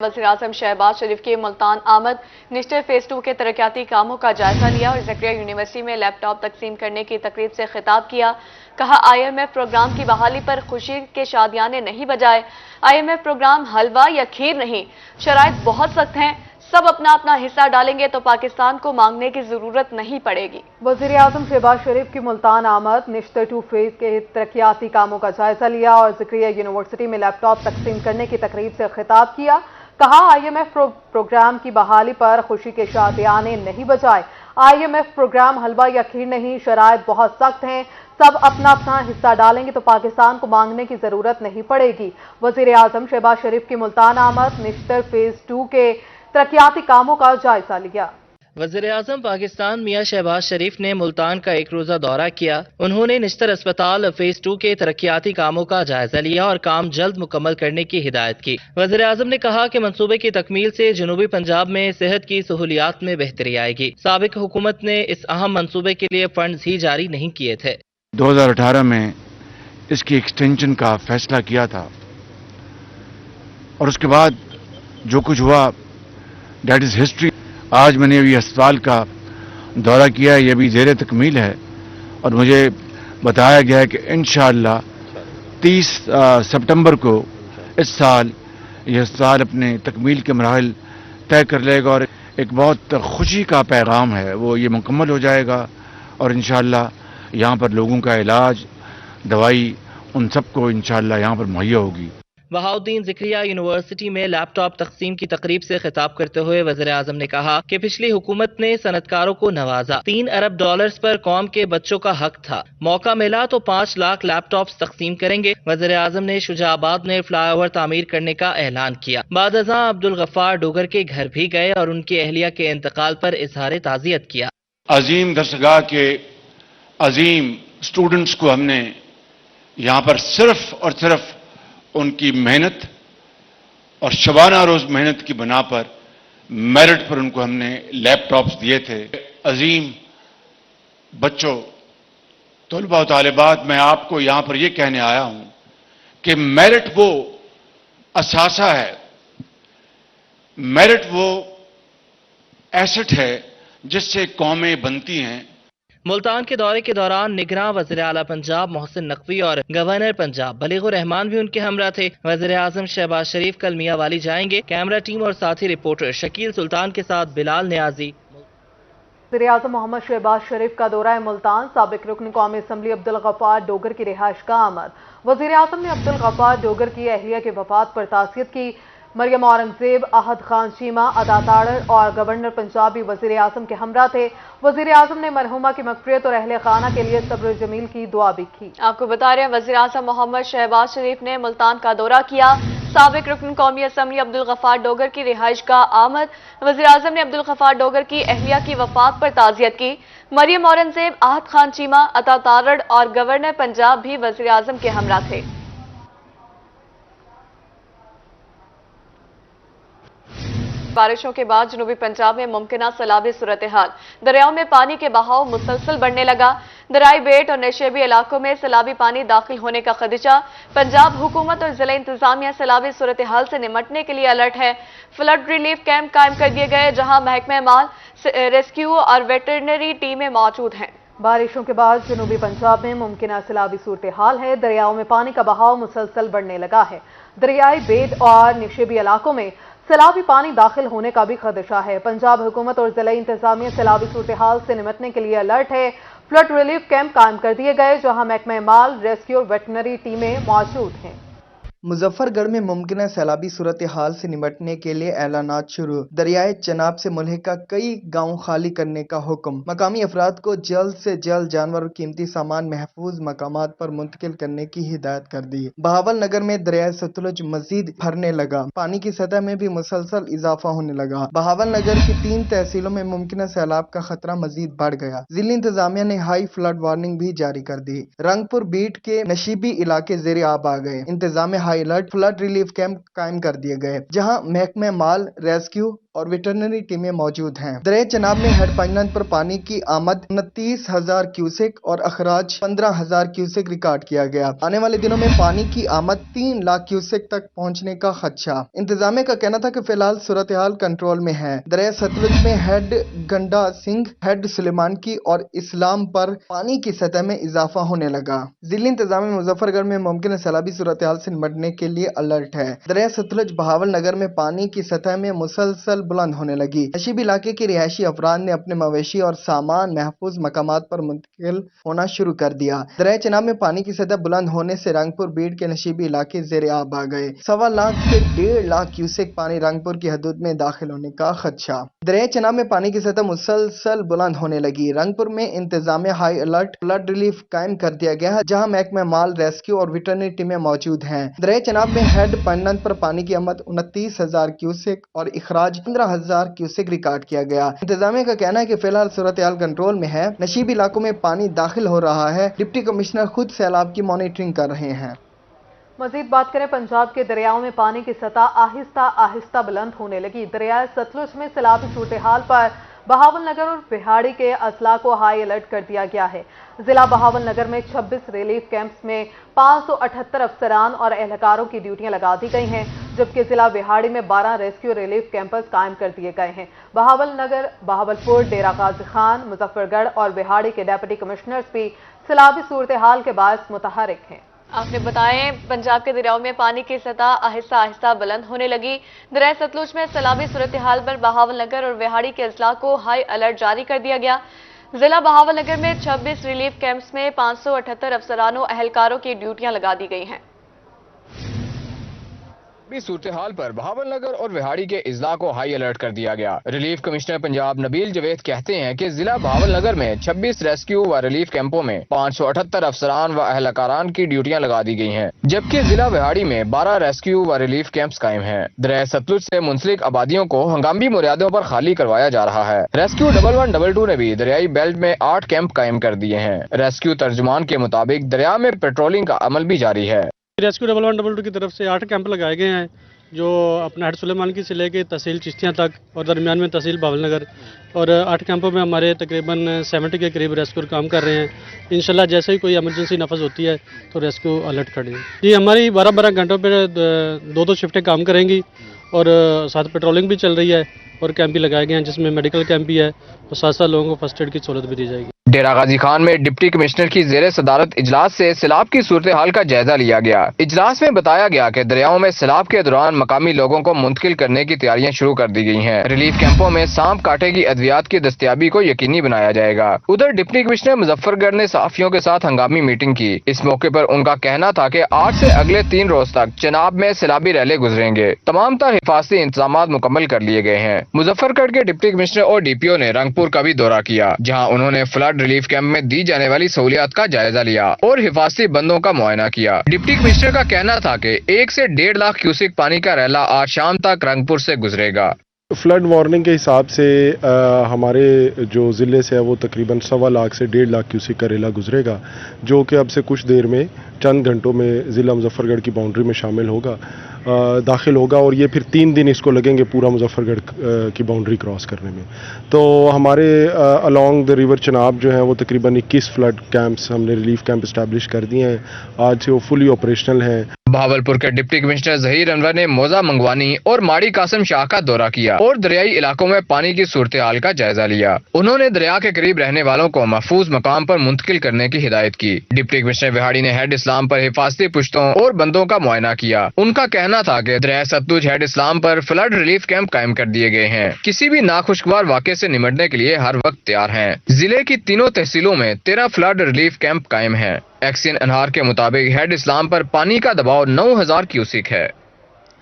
वज़ीर-ए-आज़म शहबाज शरीफ की मुल्तान आमद। निश्तर फेज 2 के तरक्याती कामों का जायजा लिया और ज़करिया यूनिवर्सिटी में लैपटॉप तकसीम करने की तकरीब से खिताब किया। कहा IMF प्रोग्राम की बहाली पर खुशी के शादियाने नहीं बजाए। IMF प्रोग्राम हलवा या खीर नहीं, शराइत बहुत सख्त हैं, सब अपना अपना हिस्सा डालेंगे तो पाकिस्तान को मांगने की जरूरत नहीं पड़ेगी। वज़ीर-ए-आज़म शहबाज शरीफ की मुल्तान आमद। निश्तर 2 फेज के तरक्याती कामों का जायजा लिया और ज़करिया यूनिवर्सिटी में लैपटॉप तकसीम करने की तकरीब से खिताब किया। कहा IMF प्रोग्राम की बहाली पर खुशी के शादियाने नहीं बजाए। IMF प्रोग्राम हलवा या खीर नहीं, शराइत बहुत सख्त हैं, सब अपना अपना हिस्सा डालेंगे तो पाकिस्तान को मांगने की जरूरत नहीं पड़ेगी। वज़ीर-ए-आज़म शहबाज शरीफ की मुल्तान आमद। निश्तर फेज 2 के तरक्याती कामों का जायजा लिया। वज़ीर-ए-आज़म पाकिस्तान मियां शहबाज शरीफ ने मुल्तान का एक रोज़ा दौरा किया। उन्होंने निश्तर अस्पताल फेज 2 के तरक्याती कामों का जायजा लिया और काम जल्द मुकम्मल करने की हिदायत की। वज़ीर-ए-आज़म ने कहा कि मंसूबे की तकमील से जनूबी पंजाब में सेहत की सहूलियात में बेहतरी आएगी। साबिक हुकूमत ने इस अहम मंसूबे के लिए फंड्स ही जारी नहीं किए थे। 2018 में इसकी एक्सटेंशन का फैसला किया था और उसके बाद जो कुछ हुआ दैट इज हिस्ट्री। आज मैंने अभी अस्पताल का दौरा किया है, ये भी ज़ेरे तकमील है और मुझे बताया गया है कि इंशाअल्लाह 30 सितंबर को इस साल ये अस्पताल अपने तकमील के मराहिल तय कर लेगा और एक बहुत खुशी का पैगाम है, वो ये मुकम्मल हो जाएगा और इंशाअल्लाह यहाँ पर लोगों का इलाज, दवाई उन सबको इंशाअल्लाह यहाँ पर मुहैया होगी। बहाउद्दीन ज़करिया यूनिवर्सिटी में लैपटॉप तकसीम की तकरीब से खिताब करते हुए वज़ीर-ए-आज़म ने कहा कि पिछली हुकूमत ने सनतकारों को नवाजा। $3 अरब पर कौम के बच्चों का हक था, मौका मिला तो 5 लाख लैपटॉप तकसीम करेंगे। वज़ीर-ए-आज़म ने शुजाबाद में फ्लाईओवर तामीर करने का ऐलान किया। बाद अज़ां अब्दुल गफ्फार डोगर के घर भी गए और उनकी अहलिया के इंतकाल पर इजहार ताज़ियत किया। अजीम दरसगाह के अजीम स्टूडेंट्स को हमने यहाँ पर सिर्फ और सिर्फ उनकी मेहनत और शबाना रोज मेहनत की बना पर मेरिट पर उनको हमने लैपटॉप्स दिए थे। अजीम बच्चों, तलबा और तालिबात, मैं आपको यहां पर यह कहने आया हूं कि मेरिट वो असासा है, मेरिट वो एसेट है जिससे कौमें बनती हैं। मुल्तान के दौरे के दौरान निगरान वज़ीर आला पंजाब मोहसिन नकवी और गवर्नर पंजाब बलीगुर रहमान भी उनके हमरा थे। वज़ीर-ए-आज़म शहबाज शरीफ कल मियांवाली जाएंगे। कैमरा टीम और साथी रिपोर्टर शकील सुल्तान के साथ बिलाल न्याजी। वज़ीर-ए-आज़म मोहम्मद शहबाज शरीफ का दौरा मुल्तान। साबिक रुकन कौमी असम्बली अब्दुल गफ्फार डोगर की रिहाइश का आमद। वज़ीर-ए-आज़म ने अब्दुल गफ्फार डोगर की अहलिया के वफात पर ताज़ियत की। मरियम औरंगजेब, अहद खान चीमा, अदा ताड़र और गवर्नर पंजाब भी वज़ीर-ए-आज़म के हमरा थे। वज़ीर-ए-आज़म ने मरहुमा की मग़फ़िरत और अहले खाना के लिए सब्र जमील की दुआ भी की। आपको बता रहे हैं वज़ीर-ए-आज़म मोहम्मद शहबाज शरीफ ने मुल्तान का दौरा किया। साबिक रुकन कौमी असम्बली अब्दुल गफ्फार डोगर की रिहाइश का आमद। वज़ीर-ए-आज़म ने अब्दुल गफ्फार डोगर की अहलिया की वफात पर ताज़ियत की। मरियम औरंगजेब, अहद खान चीमा, अता तारड़ और गवर्नर पंजाब भी वज़ीर-ए-आज़म के हमरा थे। बारिशों के बाद जनूबी पंजाब में मुमकिना सैलाबी सूरत हाल। दरियाओं में पानी के बहाव मुसलसल बढ़ने लगा। दराई बेट और नशेबी इलाकों में सैलाबी पानी दाखिल होने का खदशा। पंजाब हुकूमत और जिला इंतजामिया सैलाबी सूरत हाल से निमटने के लिए अलर्ट है। फ्लड रिलीफ कैंप कायम कर दिए गए, जहां महकमे माल, रेस्क्यू और वेटरनरी टीमें मौजूद हैं। बारिशों के बाद जनूबी पंजाब में मुमकिन सैलाबी सूरत हाल है। दरियाओं में पानी का बहाव मुसलसल बढ़ने लगा है। दरियाई बेट और निशेबी इलाकों में सैलाबी पानी दाखिल होने का भी खदशा है। पंजाब हुकूमत और जिला इंतजामिया सैलाबी सूरत हाल से निमटने के लिए अलर्ट है। फ्लड रिलीफ कैंप कायम कर दिए गए, जहां महकमे माल, रेस्क्यू और वेटरनरी टीमें मौजूद हैं। मुजफ्फरगढ़ में मुमकिन सैलाबी सूरत हाल से निपटने के लिए ऐलानात शुरू। दरियाए चनाब से मुल्हिका कई गांव खाली करने का हुक्म। मकामी अफराद को जल्द से जल्द जानवर और कीमती सामान महफूज मकामात पर मुंतकिल करने की हिदायत कर दी। बहावल नगर में दरियाए सतलुज मजीद भरने लगा। पानी की सतह में भी मुसलसल इजाफा होने लगा। बहावल नगर की 3 तहसीलों में मुमकिन सैलाब का खतरा मजीद बढ़ गया। जिला इंतजामिया ने हाई फ्लड वार्निंग भी जारी कर दी। रंगपुर बीट के नशीबी इलाके ज़ेरे आब आ गए। इंतजामिया high alert flood relief camp कायम कर दिए गए, जहां महकमे माल, रेस्क्यू और वेटरनरी टीमें मौजूद हैं। दरिया चनाब में हेड पाइपलाइन पर पानी की आमद 29,000 क्यूसेक और अखराज 15,000 क्यूसेक रिकॉर्ड किया गया। आने वाले दिनों में पानी की आमद 3 लाख क्यूसेक तक पहुंचने का खदशा। इंतजामिया का कहना था कि फिलहाल सूरत हाल कंट्रोल में है। दरिया सतलुज में हेड गंडा सिंह, हेड सुलेमान की और इस्लाम पर पानी की सतह में इजाफा होने लगा। जिला इंतजामिया मुजफ्फरगढ़ में मुमकिन सैलाबी सूरत हाल से निपटने के लिए अलर्ट है। दरिया सतलुज बहावल नगर में पानी की सतह में मुसलसल बुलंद होने लगी। नशीब इलाके के रिहायशी अफराद ने अपने मवेशी और सामान महफूज मकामात पर मुंतकिल होना शुरू कर दिया। दरिया चनाब में पानी की सतह बुलंद होने से रंगपुर बीड के नशीबी इलाके ज़ेरे आब आ गए। 1.25 लाख से 1.5 लाख क्यूसेक पानी रंगपुर की हदूद में दाखिल होने का खदशा। दरिया चनाब में पानी की सतह मुसलसल बुलंद होने लगी। रंगपुर में इंतजामिया हाई अलर्ट फ्लड रिलीफ कायम कर दिया गया है, जहां महकमा माल रेस्क्यू और वेटरनरी टीमें मौजूद हैं। दरिया चनाब में हेड पाइपलाइन पर पानी की आमद 29,000 क्यूसेक और इखराज 15,000 क्यूसेक रिकॉर्ड किया गया। इंतजामिया का कहना है कि फिलहाल सूरत हाल कंट्रोल में है। नशीबी इलाकों में पानी दाखिल हो रहा है। डिप्टी कमिश्नर खुद सैलाब की मॉनिटरिंग कर रहे हैं। मजीद बात करें, पंजाब के दरियाओं में पानी की सतह आहिस्ता आहिस्ता बुलंद होने लगी। दरिया सतलुज में सैलाबी सूरत हाल पर बहावल नगर और बिहाड़ी के अजला को हाई अलर्ट कर दिया गया है। जिला बहावल नगर में 26 रिलीफ कैंप्स में 578 अफसरान और एहलकारों की ड्यूटियां लगा दी गई हैं, जबकि जिला बिहाड़ी में 12 रेस्क्यू रिलीफ कैंपस कायम कर दिए गए हैं। बहावल नगर, बहावलपुर, डेरा गाजी खान, मुजफ्फरगढ़ और बिहाड़ी के डेप्यूटी कमिश्नर्स भी सैलाबी सूरत हाल के बायस मुतहरिक हैं। आपने बताएं, पंजाब के दरियाओं में पानी की सतह आहिस्ता आहिस्ता बुलंद होने लगी। दरिया सतलुज में सैलाबी सूरत हाल पर बहावल नगर और बिहाड़ी के अजला को हाई अलर्ट जारी कर दिया गया। जिला बहावल नगर में 26 रिलीफ कैंप्स में 578 अफसरानों एहलकारों की ड्यूटियां लगा दी गई हैं। सूरत हाल पर बहावल नगर और विहाड़ी के इजला को हाई अलर्ट कर दिया गया। रिलीफ कमिश्नर पंजाब नबील जवेद कहते हैं कि जिला बहावल नगर में 26 रेस्क्यू व रिलीफ कैंपों में 578 अफसरान व अहलकारान की ड्यूटियां लगा दी गई हैं, जबकि जिला बिहाड़ी में 12 रेस्क्यू व रिलीफ कैंप्स कायम हैं। दरिया सतलुज से मुंसलिक आबादियों को हंगामी बुनियादों पर खाली करवाया जा रहा है। रेस्क्यू 1122 ने भी दरियाई बेल्ट में 8 कैंप कायम कर दिए हैं। रेस्क्यू तर्जुमान के मुताबिक दरिया में पेट्रोलिंग का अमल भी जारी है। रेस्क्यू 1122 की तरफ से 8 कैंप लगाए गए हैं, जो अपना हेड सुलेमान की से लेके तहसील चिश्तियाँ तक और दरमियान में तहसील बहावल नगर, और 8 कैंपों में हमारे तकरीबन 70 के करीब रेस्क्यू काम कर रहे हैं। इंशाल्लाह जैसे ही कोई इमरजेंसी नफज होती है तो रेस्क्यू अलर्ट करेंगे। जी, हमारी 12-12 घंटों पर 2-2 शिफ्टें काम करेंगी और साथ पेट्रोलिंग भी चल रही है और कैंप भी लगाए गए हैं, जिसमें मेडिकल कैंप भी है और साथ-साथ लोगों को फर्स्ट एड की सहूलत भी दी जाएगी। डेरा गाजी खान में डिप्टी कमिश्नर की जेर सदारत इजलास से सैलाब की सूरत हाल का जायजा लिया गया। इजलास में बताया गया कि दरियाओं में सैलाब के दौरान मकामी लोगों को मुंतकिल करने की तैयारियां शुरू कर दी गई हैं। रिलीफ कैंपों में सांप काटे की अद्वियात की दस्तयाबी को यकीनी बनाया जाएगा। उधर डिप्टी कमिश्नर मुजफ्फरगढ़ ने सहाफियों के साथ हंगामी मीटिंग की। इस मौके पर उनका कहना था कि 8 से अगले 3 रोज तक चनाब में सैलाबी रैले गुजरेंगे। तमाम तर हिफाजती इंतजाम मुकम्मल कर लिए गए हैं। मुजफ्फरगढ़ के डिप्टी कमिश्नर और डीपीओ ने रंगपुर का भी दौरा किया, जहाँ उन्होंने फ्लड रिलीफ कैंप में दी जाने वाली सहूलियात का जायजा लिया और हिफाजती बंदों का मुआयना किया। डिप्टी कमिश्नर का कहना था कि 1 से 1.5 लाख क्यूसेक पानी का रैला आज शाम तक रंगपुर से गुजरेगा। फ्लड वार्निंग के हिसाब से हमारे जो ज़िले से है वो तकरीबन 1.25 लाख से 1.5 लाख क्यूसेक का रेला गुजरेगा, जो कि अब से कुछ देर में चंद घंटों में ज़िला मुजफ्फरगढ़ की बाउंड्री में शामिल होगा, दाखिल होगा, और ये फिर 3 दिन इसको लगेंगे पूरा मुजफ्फरगढ़ की बाउंड्री क्रॉस करने में। तो हमारे अलॉन्ग द रिवर चनाब जो है वो तकरीबन 21 फ्लड कैंप्स हमने रिलीफ कैंप इस्टेब्लिश कर दिए हैं। आज से वो फुली ऑपरेशनल हैं। बहावलपुर के डिप्टी कमिश्नर जहीर अनवर ने मौजा मंगवानी और माड़ी कासम शाह का दौरा किया और दरियाई इलाकों में पानी की सूरत हाल का जायजा लिया। उन्होंने दरिया के करीब रहने वालों को महफूज मकाम पर मुंतकिल करने की हिदायत की। डिप्टी कमिश्नर बिहाड़ी ने हेड इस्लाम पर हिफाजती पुश्तों और बंदों का मुआयना किया। उनका कहना था कि दरिया सतलुज हेड इस्लाम पर फ्लड रिलीफ कैंप कायम कर दिए गए हैं। किसी भी नाखुशगवार वाक़े से निपटने के लिए हर वक्त तैयार हैं। जिले की तीनों तहसीलों में 13 फ्लड रिलीफ कैंप कायम हैं। एक्सियन अनहार के मुताबिक हेड इस्लाम पर पानी का दबाव 9,000 क्यूसेक है।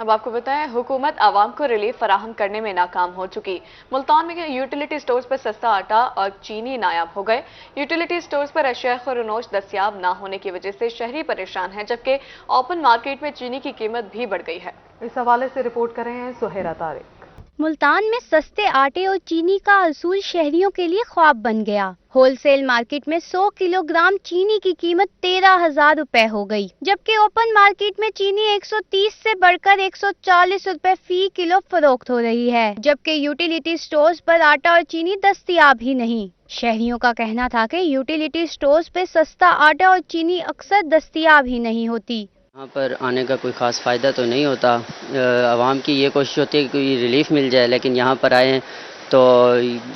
अब आपको बताएं, हुकूमत आवाम को रिलीफ फराहम करने में नाकाम हो चुकी। मुल्तान में यूटिलिटी स्टोर्स पर सस्ता आटा और चीनी नायाब हो गए। यूटिलिटी स्टोर्स पर अशिया खुरनोश दस्याब ना होने की वजह से शहरी परेशान हैं, जबकि ओपन मार्केट में चीनी की कीमत भी बढ़ गई है। इस हवाले से रिपोर्ट कर रहे हैं सुहेरा तारिक। मुल्तान में सस्ते आटे और चीनी का असूल शहरियों के लिए ख्वाब बन गया। होलसेल मार्केट में 100 किलोग्राम चीनी की कीमत 13,000 रुपए हो गई, जबकि ओपन मार्केट में चीनी 130 से बढ़कर 140 रुपए फी किलो फरोख्त हो रही है, जबकि यूटिलिटी स्टोर्स पर आटा और चीनी दस्तयाब ही नहीं। शहरियों का कहना था कि यूटिलिटी स्टोर्स पे सस्ता आटा और चीनी अक्सर दस्तयाब ही नहीं होती। यहाँ पर आने का कोई ख़ास फ़ायदा तो नहीं होता। आवाम की ये कोशिश होती है कि कोई रिलीफ मिल जाए, लेकिन यहाँ पर आए तो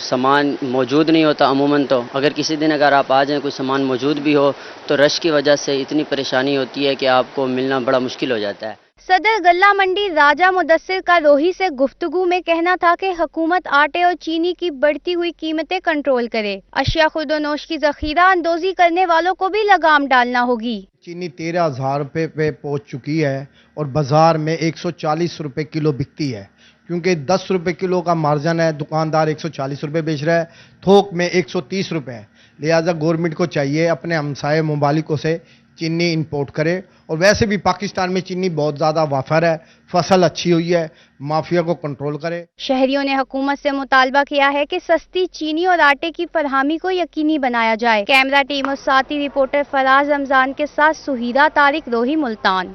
सामान मौजूद नहीं होता अमूमन। तो अगर किसी दिन अगर आप आ जाएँ कोई सामान मौजूद भी हो तो रश की वजह से इतनी परेशानी होती है कि आपको मिलना बड़ा मुश्किल हो जाता है। सदर गल्ला मंडी राजा मुदस्सिर का रोही से गुफ्तगू में कहना था कि हुकूमत आटे और चीनी की बढ़ती हुई कीमतें कंट्रोल करे। अशिया खुर्दोनोश की जखीरा अंदोजी करने वालों को भी लगाम डालना होगी। चीनी 13,000 रुपये पे पहुँच चुकी है और बाज़ार में 140 रुपये किलो बिकती है, क्योंकि 10 रुपये किलो का मार्जिन है। दुकानदार 140 रुपये बेच रहा है, थोक में 130 रुपये है। लिहाजा गवर्नमेंट को चाहिए अपने हमसाये मुमालिकों से चीनी इंपोर्ट करे, और वैसे भी पाकिस्तान में चीनी बहुत ज़्यादा वाफर है, फसल अच्छी हुई है, माफिया को कंट्रोल करे। शहरियों ने हुकूमत से मुतालबा किया है कि सस्ती चीनी और आटे की फरहमी को यकीनी बनाया जाए। कैमरा टीम और साथी रिपोर्टर फराज रमजान के साथ सुहीदा तारिक, रोही, मुल्तान।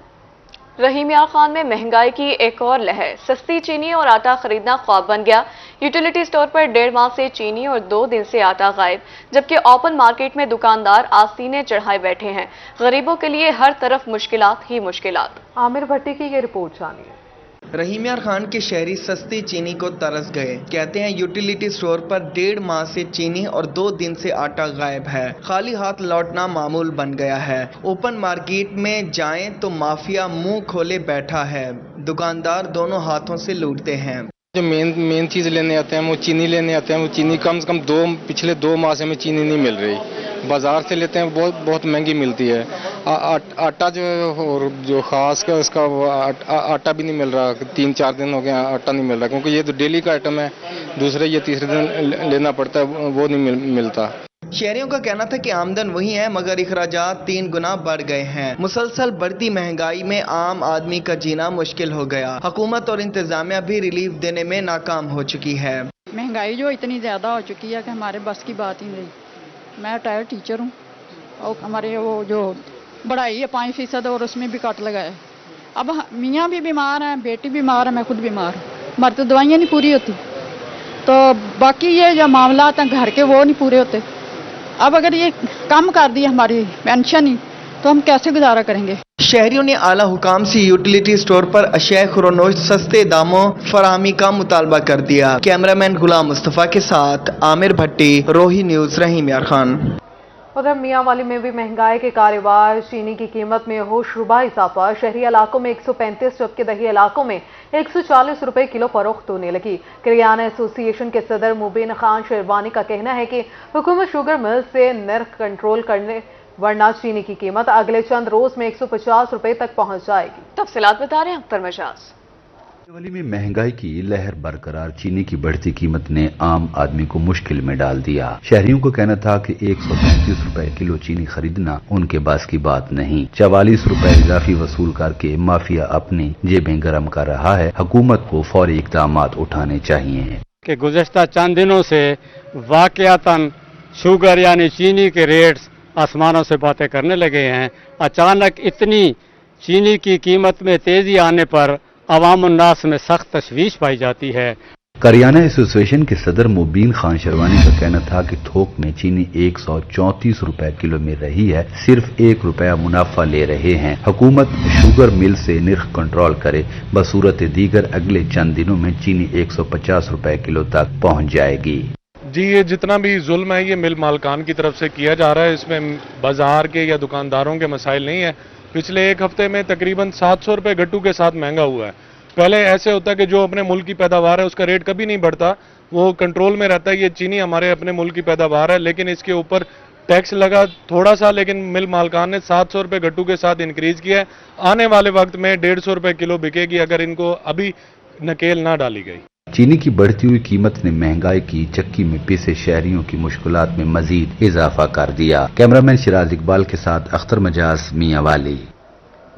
रहीम यार खान में महंगाई की एक और लहर। सस्ती चीनी और आटा खरीदना ख्वाब बन गया। यूटिलिटी स्टोर पर 1.5 माह से चीनी और 2 दिन से आटा गायब, जबकि ओपन मार्केट में दुकानदार आस्तीनें चढ़ाए बैठे हैं। गरीबों के लिए हर तरफ मुश्किलात ही मुश्किलात। आमिर भट्टी की ये रिपोर्ट जानिए। रहीम यार खान के शहरी सस्ती चीनी को तरस गए। कहते हैं यूटिलिटी स्टोर पर 1.5 माह से चीनी और 2 दिन से आटा गायब है। खाली हाथ लौटना मामूल बन गया है। ओपन मार्केट में जाएं तो माफिया मुंह खोले बैठा है। दुकानदार दोनों हाथों से लूटते हैं। जो मेन चीज़ लेने आते हैं, वो चीनी लेने आते हैं, वो चीनी कम से कम पिछले 2 माह से में चीनी नहीं मिल रही। बाज़ार से लेते हैं बहुत महंगी मिलती है। आटा जो खास का उसका आटा भी नहीं मिल रहा। 3-4 दिन हो गया आटा नहीं मिल रहा, क्योंकि ये तो डेली का आइटम है। दूसरे ये तीसरे दिन लेना पड़ता है, वो नहीं मिलता। शहरियों का कहना था कि आमदन वही है, मगर इखराजात 3 गुना बढ़ गए हैं। मुसलसल बढ़ती महंगाई में आम आदमी का जीना मुश्किल हो गया। हुकूमत और इंतजामिया भी रिलीफ देने में नाकाम हो चुकी है। महंगाई जो इतनी ज़्यादा हो चुकी है कि हमारे बस की बात ही नहीं। मैं रिटायर्ड टीचर हूँ और हमारे वो जो बढ़ाई है 5% और उसमें भी कट लगा है। अब मियाँ भी बीमार हैं, बेटी बीमार है, मैं खुद बीमार हूँ। हमारी तो दवाइयाँ नहीं पूरी होती, तो बाकी ये जो मामला हैं घर के वो नहीं पूरे होते। अब अगर ये कम कर दी हमारी पेंशन ही, तो हम कैसे गुजारा करेंगे। शहरियों ने आला हुकाम से यूटिलिटी स्टोर पर अशिया खुर्दोनोश सस्ते दामों फराहमी का मुतालबा कर दिया। कैमरामैन गुलाम मुस्तफ़ा के साथ आमिर भट्टी, रोही न्यूज़, रहीम यार खान। उधर मियांवाली में भी महंगाई के कारोबार। चीनी की कीमत में होशरुबा इजाफा। शहरी इलाकों में 135 जबकि दही इलाकों में 140 रुपए किलो फरोख्त होने लगी। किरियाना एसोसिएशन के सदर मुबीन खान शेरवानी का कहना है कि हुकूमत शुगर मिल से नर्ख कंट्रोल करने, वरना चीनी की कीमत अगले चंद रोज में 150 रुपए तक पहुंच जाएगी। तफसीलात बता रहे हैं अख्तर मजाज। मियांवाली में महंगाई की लहर बरकरार। चीनी की बढ़ती कीमत ने आम आदमी को मुश्किल में डाल दिया। शहरियों को कहना था कि 135 रुपए किलो चीनी खरीदना उनके बस की बात नहीं। 44 रुपए इजाफी वसूल करके माफिया अपनी जेबें गर्म कर रहा है। हुकूमत को फौरी इक़दाम उठाने चाहिए। कि गुज़श्ता चंद दिनों से वाक़यातन शुगर यानी चीनी के रेट्स आसमानों से बातें करने लगे हैं। अचानक इतनी चीनी की कीमत में तेजी आने पर अवाम उन्नास में सख्त तशवीश पाई जाती है। करियाना एसोसिएशन के सदर मुबीन खान शेरवानी का कहना था कि थोक में चीनी 134 रुपए किलो में रही है, सिर्फ 1 रुपया मुनाफा ले रहे हैं। हुकूमत शुगर मिल से निर्ख कंट्रोल करे, बसूरत दीगर अगले चंद दिनों में चीनी 150 रुपए किलो तक पहुंच जाएगी। जी, ये जितना भी जुल्म है ये मिल मालकान की तरफ से किया जा रहा है। इसमें बाजार के या दुकानदारों के मसाइल नहीं है। पिछले 1 हफ्ते में तकरीबन 700 रुपए गट्टू के साथ महंगा हुआ है। पहले ऐसे होता है कि जो अपने मुल्क की पैदावार है उसका रेट कभी नहीं बढ़ता, वो कंट्रोल में रहता है। ये चीनी हमारे अपने मुल्क की पैदावार है, लेकिन इसके ऊपर टैक्स लगा थोड़ा सा, लेकिन मिल मालकान ने 700 रुपए गट्टू के साथ इंक्रीज किया है। आने वाले वक्त में 150 रुपए किलो बिकेगी अगर इनको अभी नकेल ना डाली गई। चीनी की बढ़ती हुई कीमत ने महंगाई की चक्की में पिसे शहरियों की मुश्किलात में मजीद इजाफा कर दिया। कैमरामैन शिराज इकबाल के साथ अख्तर मजाज, मियांवाली।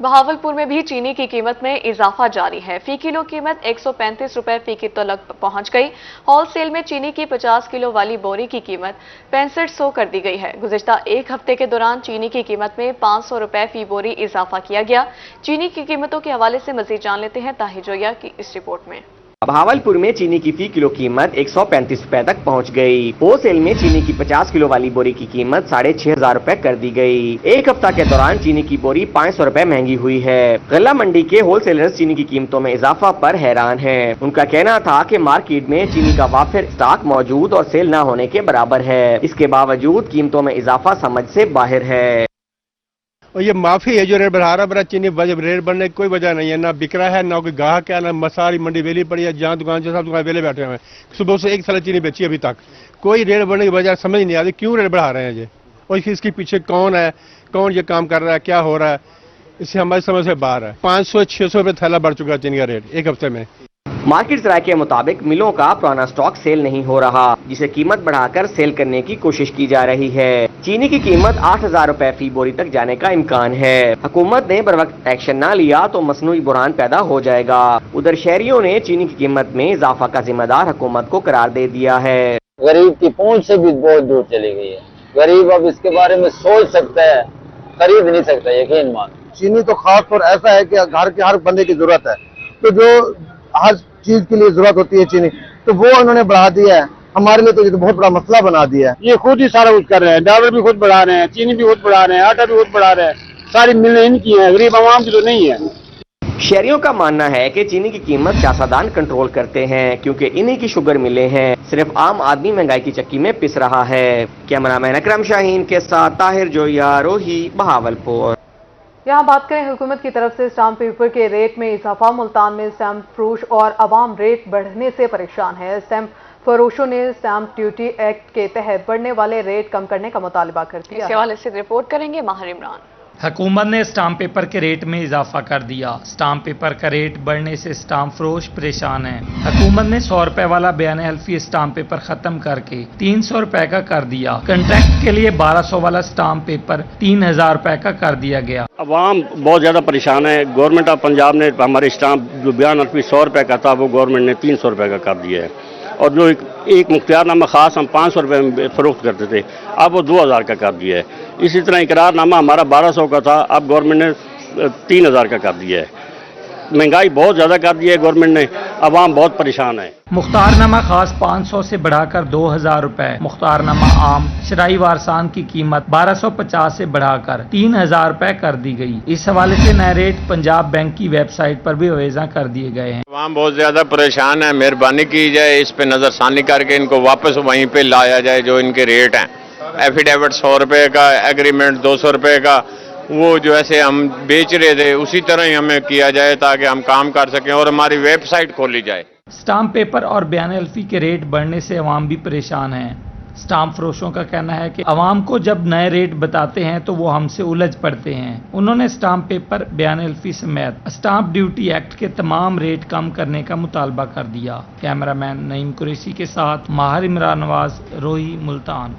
बहावलपुर में भी चीनी की कीमत में इजाफा जारी है। फी किलो कीमत 135 रुपए फी किलो तक पहुंच गई। होलसेल में चीनी की 50 किलो वाली बोरी की कीमत 6500 कर दी गई है। गुज़िश्ता एक हफ्ते के दौरान चीनी की कीमत में 500 रुपए फी बोरी इजाफा किया गया। चीनी की कीमतों के हवाले से मजीद जान लेते हैं ताहिर जोया की इस रिपोर्ट में। बहावलपुर में चीनी की फी किलो कीमत 135 रुपए तक पहुंच गई। होलसेल में चीनी की 50 किलो वाली बोरी की कीमत 6500 रुपए कर दी गई। एक हफ्ता के दौरान चीनी की बोरी 500 रुपए महंगी हुई है। गल्ला मंडी के होलसेलर्स चीनी की कीमतों में इजाफा पर हैरान हैं। उनका कहना था कि मार्केट में चीनी का वाफिर स्टॉक मौजूद और सेल न होने के बराबर है। इसके बावजूद कीमतों में इजाफा समझ से बाहर है। और ये माफी है जो रेट बढ़ा रहा है चीनी रेट बढ़ने की कोई वजह नहीं है। ना बिक रहा है, ना कोई ग्राहक है, ना सारी मंडी वेली पड़ी है। जहाँ दुकान से सब दुकान वेले बैठे हुए हैं। सुबह से एक साल चीनी बेची अभी तक कोई रेट बढ़ने की वजह समझ नहीं आती क्यों रेट बढ़ा रहे हैं ये, और इसके पीछे कौन है, कौन ये काम कर रहा है, क्या हो रहा है, इससे हमारी समझ से बाहर है। 500-600 रुपये थैला बढ़ चुका है चीनी का रेट एक हफ्ते में। मार्केट सराय के मुताबिक मिलों का पुराना स्टॉक सेल नहीं हो रहा, जिसे कीमत बढ़ाकर सेल करने की कोशिश की जा रही है। चीनी की कीमत 8000 रुपए फी बोरी तक जाने का इम्कान है। हुकूमत ने बर वक्त एक्शन न लिया तो मसनूई बुरहान पैदा हो जाएगा। उधर शहरियों ने चीनी की कीमत में इजाफा का जिम्मेदार हुकूमत को करार दे दिया है। गरीब की पहुंच से भी बहुत दूर चली गई है। गरीब अब इसके बारे में सोच सकता है, खरीद नहीं सकता। यकीन मान चीनी तो खास तौर ऐसा है कि घर के हर बंदे की जरूरत है, तो जो हर चीज के लिए जरूरत होती है चीनी, तो वो उन्होंने बढ़ा दिया है। हमारे लिए तो ये तो बहुत बड़ा मसला बना दिया है। ये खुद ही सारा कुछ कर रहे हैं, डॉलर भी खुद बढ़ा रहे हैं, चीनी भी खुद बढ़ा रहे हैं, आटा भी खुद बढ़ा रहे हैं। सारी मिलें इनकी हैं, गरीब आवाम की तो नहीं है। शहरियों का मानना है कि चीनी की कीमत सियासतदान कंट्रोल करते हैं, क्योंकि इन्हीं की शुगर मिले हैं। सिर्फ आम आदमी महंगाई की चक्की में पिस रहा है। कैमरामैन अकरम शाहीन के साथ ताहिर जोया, रोही, बहावलपुर। यहाँ बात करें हुकूमत की तरफ से स्टाम्प पेपर के रेट में इजाफा। मुल्तान में स्टैम्प फरोश और अवाम रेट बढ़ने से परेशान है। स्टैम्प फरोशों ने स्टैम्प ड्यूटी एक्ट के तहत बढ़ने वाले रेट कम करने का मुतालबा कर दिया। इस हवाले से रिपोर्ट करेंगे माहिर इमरान। हुकूमत ने स्टाम्प पेपर के रेट में इजाफा कर दिया। स्टाम्प पेपर का रेट बढ़ने से स्टाम्प फरोश परेशान है। हुकूमत ने 100 रुपए वाला बयान हल्फी स्टाम्प पेपर खत्म करके 300 रुपए का कर दिया। कंट्रैक्ट के लिए 1200 वाला स्टाम्प पेपर 3000 रुपए का कर दिया गया। अवाम बहुत ज्यादा परेशान है। गवर्नमेंट ऑफ पंजाब ने हमारे स्टाम्प जो बयान हल्फी 100 रुपए का था वो गवर्नमेंट ने 300 रुपए का कर दिया है। और जो एक मुख्तियारनामा खास हम 500 रुपए में फरोख्त करते थे, अब वो 2000 का कर दिया है। इसी तरह इकरारनामा हमारा 1200 का था, अब गवर्नमेंट ने 3000 का कर दिया है। महंगाई बहुत ज्यादा कर दी है गवर्नमेंट ने, अवाम बहुत परेशान है। मुख्तारनामा खास 500 से बढ़ाकर 2000 रुपए, मुख्तारनामा आम शराई वारसान की कीमत 1250 से बढ़ाकर 3000 रुपए कर दी गई। इस हवाले से नए रेट पंजाब बैंक की वेबसाइट पर भी अवेजा कर दिए गए हैं। अवाम बहुत ज्यादा परेशान है। मेहरबानी की जाए, इस पे नजरसानी करके इनको वापस वहीं पे लाया जाए जो इनके रेट हैं। एफिडेविट 100 रुपए का, एग्रीमेंट 200 रुपए का, वो जो ऐसे हम बेच रहे थे उसी तरह ही हमें किया जाए ताकि हम काम कर सकें और हमारी वेबसाइट खोली जाए। स्टाम्प पेपर और बयान हल्फी के रेट बढ़ने से अवाम भी परेशान है। स्टाम्प फरोशों का कहना है कि अवाम को जब नए रेट बताते हैं तो वो हमसे उलझ पड़ते हैं। उन्होंने स्टाम्प पेपर, बयान हल्फी समेत स्टाम्प ड्यूटी एक्ट के तमाम रेट कम करने का मुतालबा कर दिया। कैमरामैन नईम कुरैशी के साथ माहिर इमरान नवाज, रोही, मुल्तान।